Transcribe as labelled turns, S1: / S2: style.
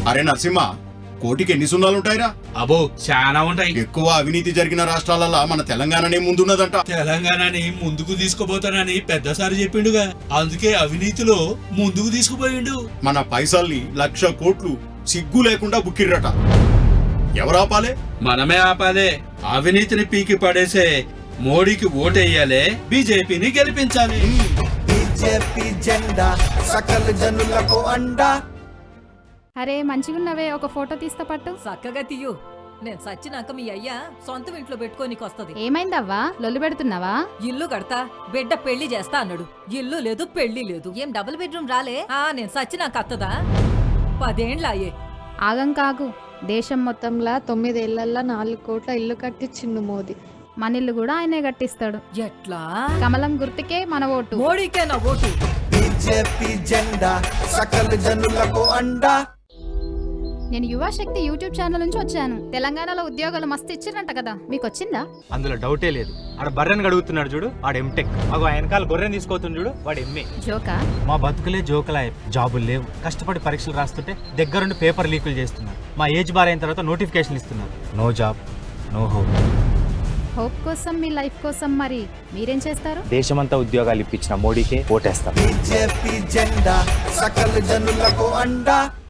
S1: అరే నరసింహ, కోటికి ఎన్ని సున్నాలుంటాయిరా?
S2: అబో చాలా ఉంటాయి.
S1: ఎక్కువ అవినీతి జరిగిన రాష్ట్రాలలో మన తెలంగాణనే ముందున్నదంట.
S2: తెలంగాణని ముందుకు తీసుకుపోతానని పెద్దసారి చెప్పిండుగా, అందుకే అవినీతిలో ముందుకు తీసుకుపోయిండు.
S1: మన పైసల్ని 1,00,000 కోట్లు సిగ్గు లేకుండా బుక్కిర్రట. ఎవరాపాలే?
S2: మనమే ఆపాలే. అవినీతిని పీకి పడేసే మోడీకి ఓటేయాలే, బీజేపీని గెలిపించాలి.
S3: బీజేపీ జెండా సకల జనులకు అండా.
S4: అరే మంచిగున్నవే, ఒక ఫోటో తీస్తా పట్టు.
S5: చక్కగా తీయు. నేను సచ్చినాక మీ అయ్యా సొంతం ఇంట్లో పెట్టుకోనికొస్తది.
S4: ఏమైందవ్వా, లొల్లు పెడుతున్నావా?
S5: ఇల్లు కడతా, బిడ్డ పెళ్లి చేస్తా అన్నాడు. ఇల్లు లేదు, పెళ్లి లేదు. ఏం డబుల్ బెడ్రూమ్ రాలే? నేను సచ్చినాక అత్తదా? 10 ఏండ్లాయే.
S4: ఆగం కాగు.
S6: దేశం మొత్తంలో 9 ఏళ్లలో 4 కోట్ల ఇల్లు కట్టించిండు మోదీ.
S4: మన ఇల్లు కూడా ఆయనే కట్టిస్తాడు.
S5: ఎట్లా?
S4: కమలం గుర్తుకే మన ఓటు.
S5: మోడీకే నా ఓటు.
S3: బీజేపీ జెండా సకల జనులకు అండా.
S4: నేను యువశక్తి యూట్యూబ్ ఛానల్ నుంచి వచ్చాను. తెలంగాణలో ఉద్యోగాలు మస్తు ఇచ్చిరంట కదా, మీకు వచ్చిందా?
S7: అందులో డౌటే లేదు. ఆడ బర్రెని అడుగుతున్నాడు చూడు, వాడు ఎంటెక్. మాకు వెనకాల గొర్రెని తీసుకోతుంది చూడు, వాడు ఎంఏ.
S4: జోకా?
S7: మా బతుకులే జోకులా. జాబులు లేవు, కష్టపడి పరీక్షలు రాస్తుంటే దగ్గరుండి పేపర్ లీకులు చేస్తున్నారు. మా ఏజ్ బార్ అయిన తర్వాత నోటిఫికేషన్లు ఇస్తున్నారు. No job, no hope.
S4: Hope కోసం, మీ లైఫ్ కోసం మరి మీరేం చేస్తారు?
S7: దేశమంతా ఉద్యోగాలు ఇప్పించిన మోడీకే ఓటేస్తాం.
S3: బీజేపీ జెండా సకల జనులకు అండా.